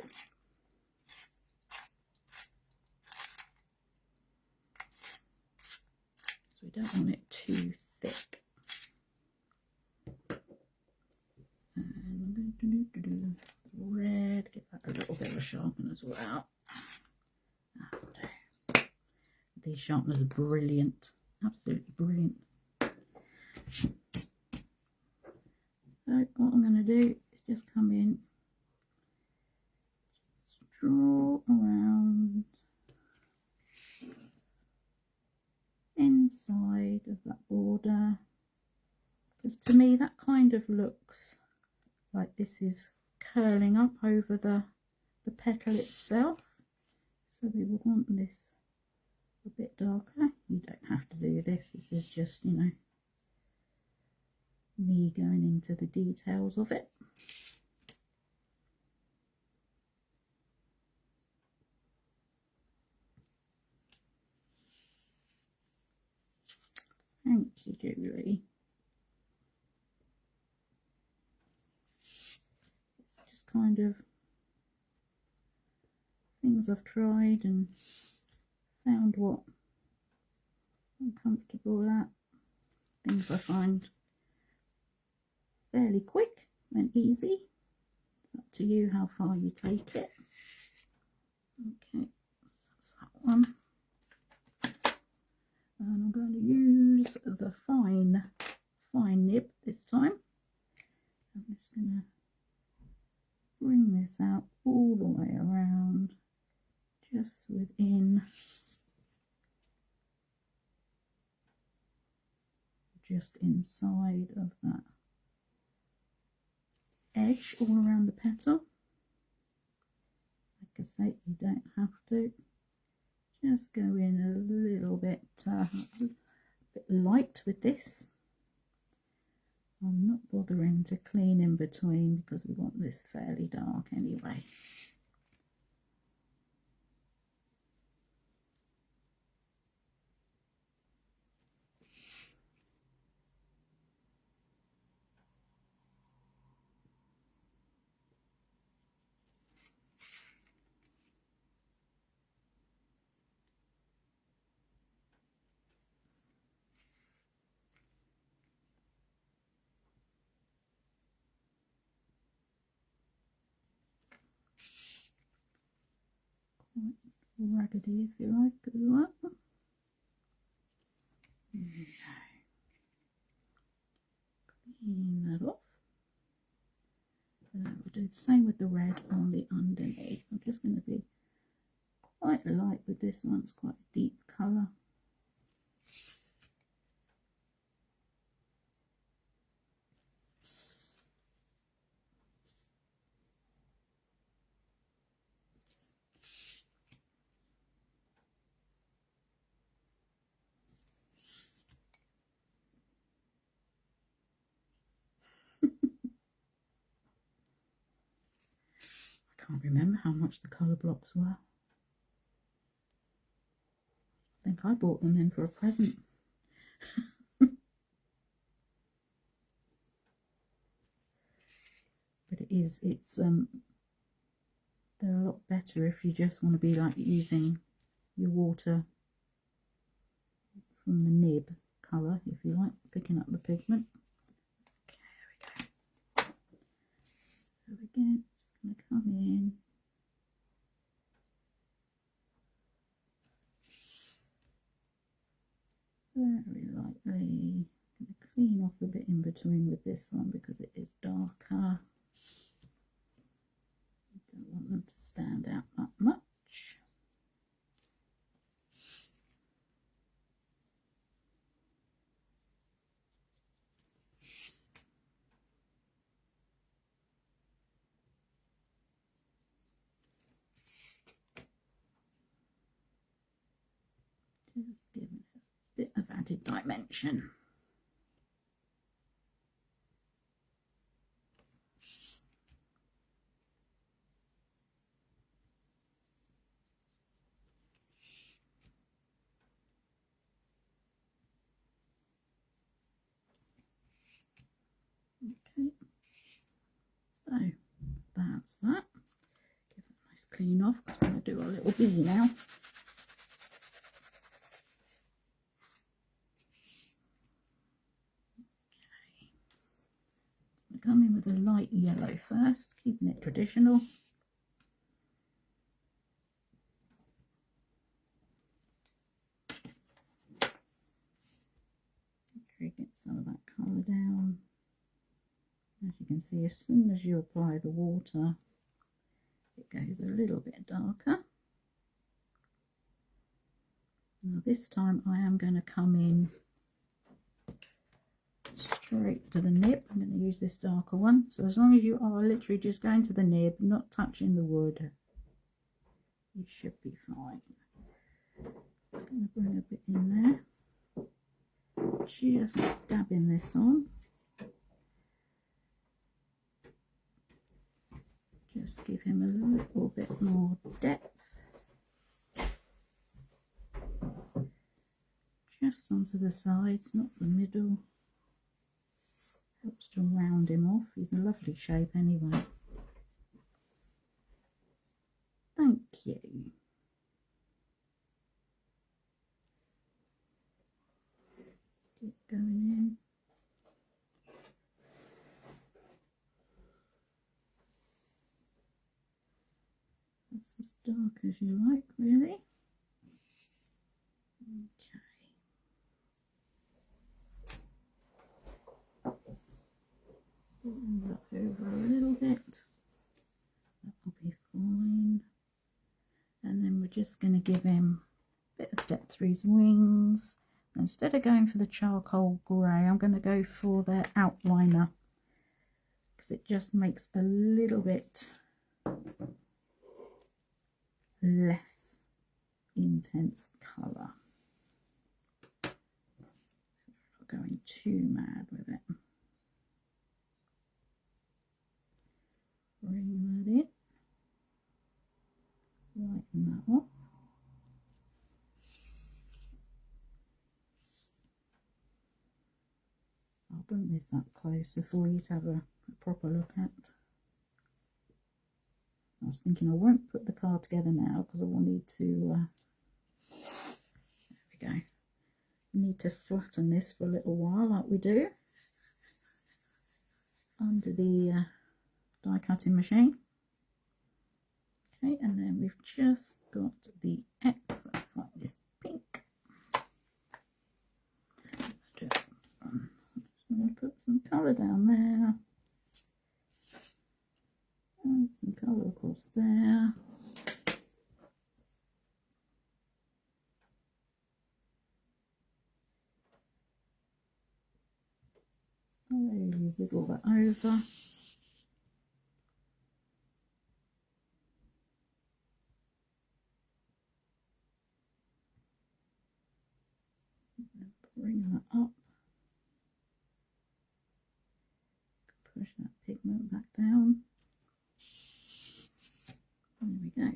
we don't want it too thick. And I'm going to do red, give that a little bit of a sharpen as well. These sharpeners are brilliant, absolutely brilliant. So what I'm going to do is just come in, just draw around inside of that border, because to me that kind of looks like this is curling up over the petal itself. So we would want this a bit darker. You don't have to do this, this is just, you know, me going into the details of it. Thank you, Julie. It's just kind of things I've tried and found what I'm comfortable at. Things I find fairly quick and easy. It's up to you how far you take it. Okay, so that's that one. And I'm going to use the fine nib this time. I'm just going to bring this out all the way around, just within, just inside of that edge all around the petal. Like I say, you don't have to. Just go in a little bit light with this. I'm not bothering to clean in between because we want this fairly dark anyway. Raggedy if you like as well. Clean that off. We'll do the same with the red on the underneath. I'm just going to be quite light with this one, it's quite a deep colour. I can't remember how much the colour blocks were. I think I bought them in for a present. But they're a lot better if you just want to be like using your water from the nib colour, if you like, picking up the pigment. Okay, there we go. So again, just going to come in. Very lightly. I'm going to clean off a bit in between with this one because it is darker. Don't want them to stand out that much. Just give it a bit of added dimension. Okay, so that's that. Give it a nice clean off because we're going to do our little bee now. with a light yellow first, keeping it traditional. Get some of that colour down. As you can see, as soon as you apply the water, it goes a little bit darker. Now this time I am going to come in straight to the nib. I'm going to use this darker one. So as long as you are literally just going to the nib, not touching the wood, you should be fine. I'm going to bring a bit in there. Just dabbing this on. Just give him a little bit more depth. Just onto the sides, not the middle. Helps to round him off. He's a lovely shape anyway. Thank you. Keep going in. That's as dark as you like, really. Okay. Bring that over a little bit. That'll be fine. And then we're just going to give him a bit of depth through his wings. Instead of going for the charcoal grey, I'm going to go for the outliner, because it just makes a little bit less intense colour. Not going too mad with it. Bring that in, lighten that off. I'll bring this up closer for you to have a proper look at. I was thinking I won't put the card together now because I will need to, there we go, need to flatten this for a little while like we do under the die cutting machine. Okay, and then we've just got the X. Let's find this pink. I'm going to put some colour down there and some colour across there. Slowly wiggle that over. Bring that up. Push that pigment back down. There we go.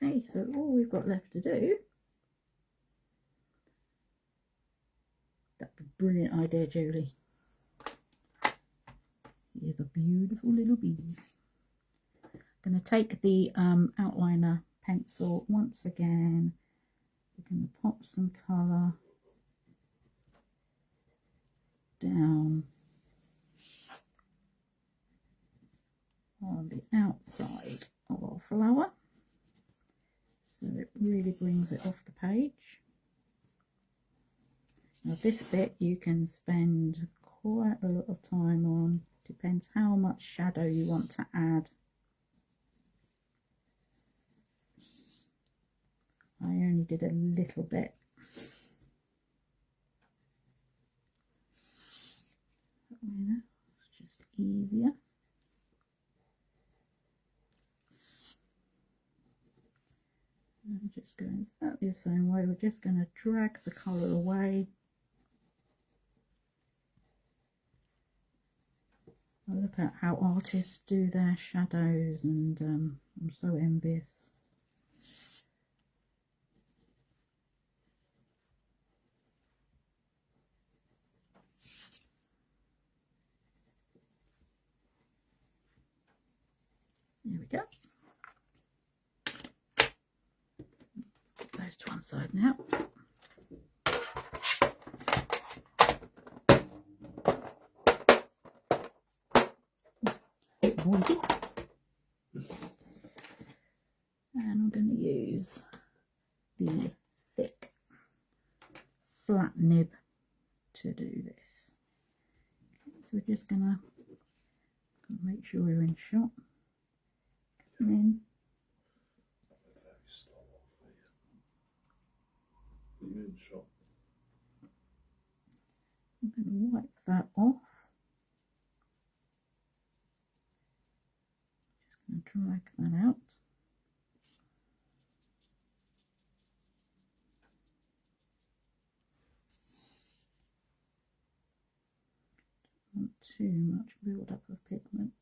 Okay, so all we've got left to do. That's a brilliant idea, Julie. He is a beautiful little bee. I'm going to take the outliner pencil once again. We're going to pop some colour down on the outside of our flower, so it really brings it off the page. Now this bit you can spend quite a lot of time on, depends how much shadow you want to add. I only did a little bit. It's just easier. And just going exactly the same way. We're just going to drag the colour away. I look at how artists do their shadows, and I'm so envious. There we go. Put those to one side now. noisy. And I'm going to use the thick flat nib to do this. Okay, so we're just going to make sure we're in shot. Come in. Very slow over here. You're in shot. I'm going to wipe that off. Just going to drag that out. Not too much build up of pigment.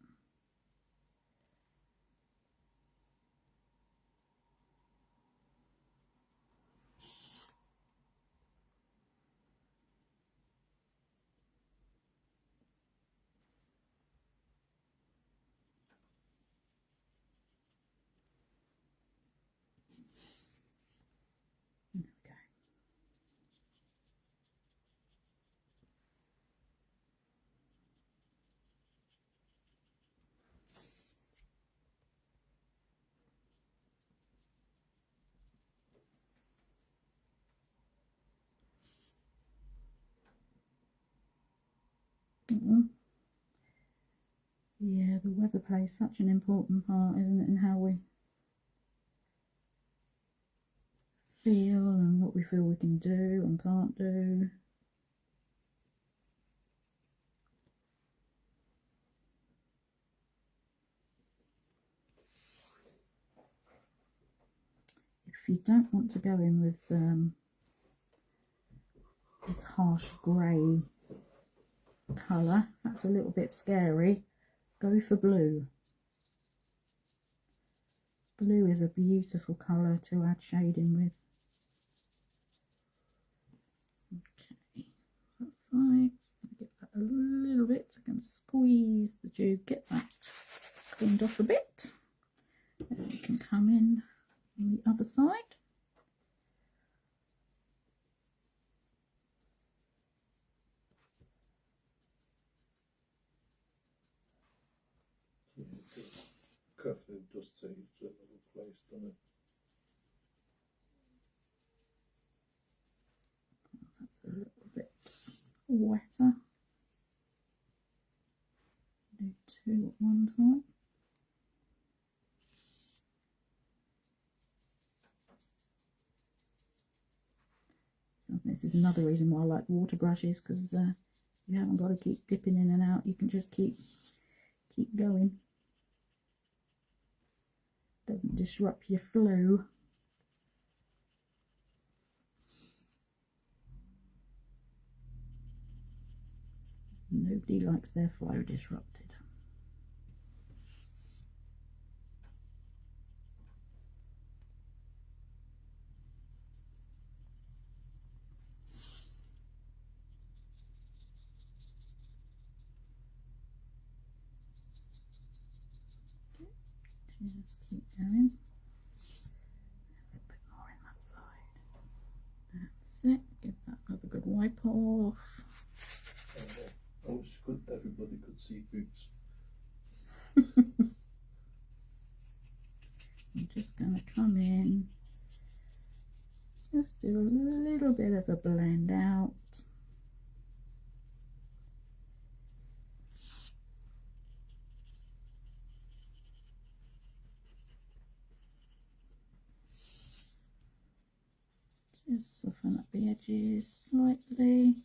Yeah, the weather plays such an important part, isn't it, in how we feel and what we feel we can do and can't do. If you don't want to go in with this harsh grey colour, that's a little bit scary, go for blue. Blue is a beautiful colour to add shading with. Okay, that side, get that a little bit, I can squeeze the tube, get that cleaned off a bit, and we can come in on the other side. Carefully it does take you to another place, doesn't it? That's a little bit wetter. Do two at one time. So this is another reason why I like water brushes, because you haven't got to keep dipping in and out. You can just keep going. Doesn't disrupt your flow. Nobody likes their flow disrupted. Just keep going. A bit more in that side. That's it. Give that another good wipe off. I wish everybody could see boots. I'm just going to come in. Just do a little bit of a blend out. Just soften up the edges slightly.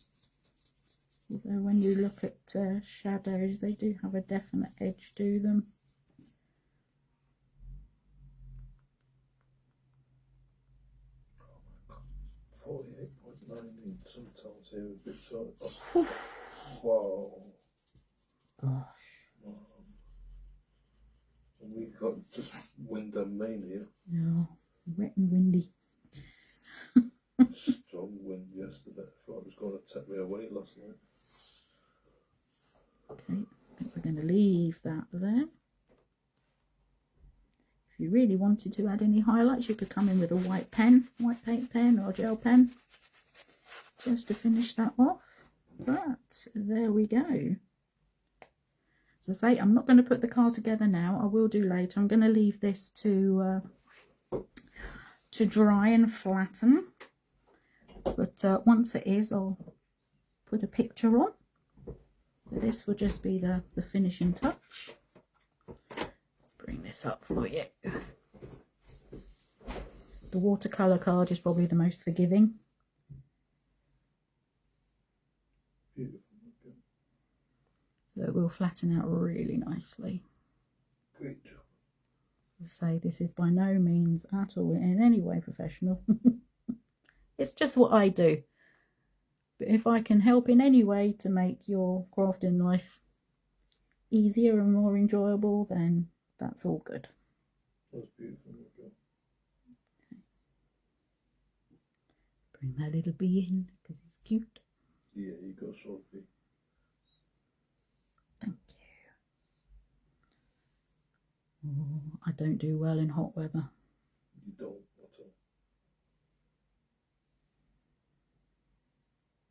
Although when you look at shadows, they do have a definite edge to them. Oh my God, 48.9 sometimes here a bit sort of. Wow. Gosh. And we got just wind and rain here. No, wet and windy. Strong wind yesterday. I thought it was going to take me away last night. Okay, I think we're going to leave that there. If you really wanted to add any highlights, you could come in with a white pen, white paint pen or gel pen, just to finish that off. But there we go. As I say, I'm not going to put the card together now. I will do later. I'm going to leave this to dry and flatten. But once it is, I'll put a picture on. This will just be the finishing touch. Let's bring this up for you. The watercolour card is probably the most forgiving. Beautiful. So it will flatten out really nicely. Great job. As I say, this is by no means at all in any way professional. It's just what I do. But if I can help in any way to make your crafting life easier and more enjoyable, then that's all good. That's beautiful. Bring that little bee in because he's cute. Yeah, you got Sophie. Thank you. Oh, I don't do well in hot weather. You don't at all.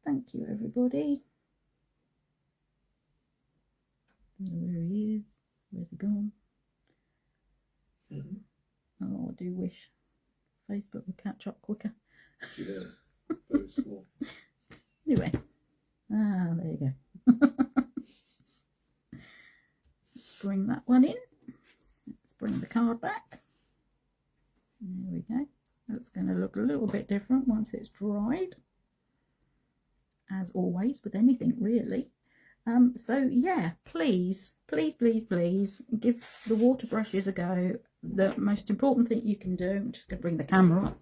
Thank you, everybody. Where he is. Where's he gone? Oh, I do wish Facebook would catch up quicker. Yeah, very small. Anyway. Ah, there you go. Let's bring that one in. Let's bring the card back. There we go. That's going to look a little bit different once it's dried. As always with anything really. So yeah, please give the water brushes a go. The most important thing you can do, I'm just going to bring the camera up,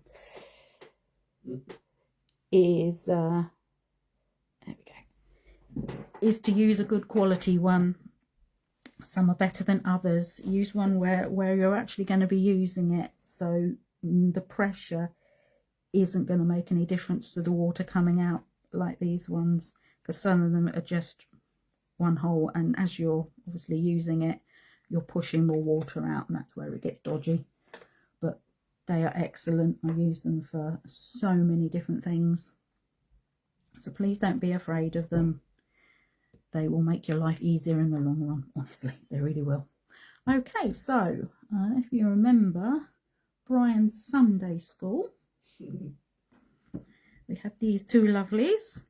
is there we go, is to use a good quality one. Some are better than others. Use one where you're actually going to be using it, so the pressure isn't going to make any difference to the water coming out like these ones, because some of them are just one hole, and as you're obviously using it, you're pushing more water out, and that's where it gets dodgy. But they are excellent. I use them for so many different things, so please don't be afraid of them. They will make your life easier in the long run. Honestly, they really will. Okay, so if you remember Brian's Sunday school, we had these two lovelies,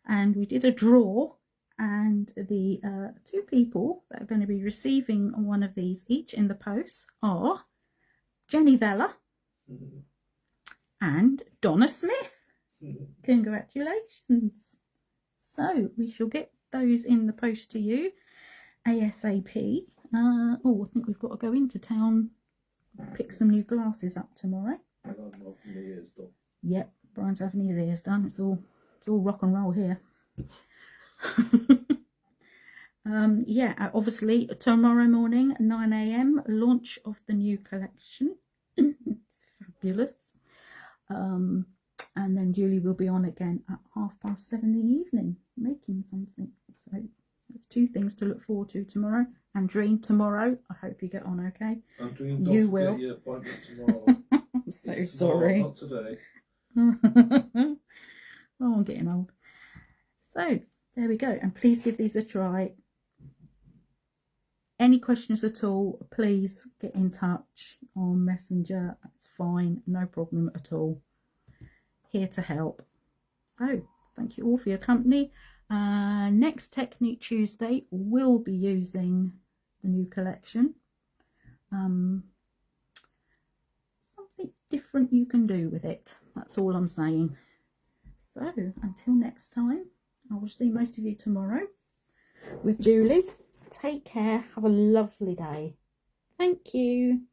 and we did a draw, and the two people that are going to be receiving one of these each in the post are Jenny Vella and Donna Smith. Congratulations. So we shall get those in the post to you ASAP. Oh, I think we've got to go into town, pick some new glasses up tomorrow. Yep, Brian's having his ears done. It's all rock and roll here. Yeah, obviously tomorrow morning 9 AM launch of the new collection. It's fabulous. And then Julie will be on again at 7:30 in the evening making something. So there's two things to look forward to tomorrow. Andreen, tomorrow, I hope you get on okay. Andreen, you will. Your appointment tomorrow. I'm so sorry. Not today. Oh, I'm getting old. So there we go, and please give these a try. Any questions at all, please get in touch on Messenger. That's fine, no problem at all. Here to help. So thank you all for your company. Next Technique Tuesday will be using the new collection. Something different you can do with it, that's all I'm saying. So until next time, I will see most of you tomorrow with Julie. Take care, have a lovely day. Thank you.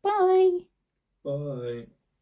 Bye. Bye.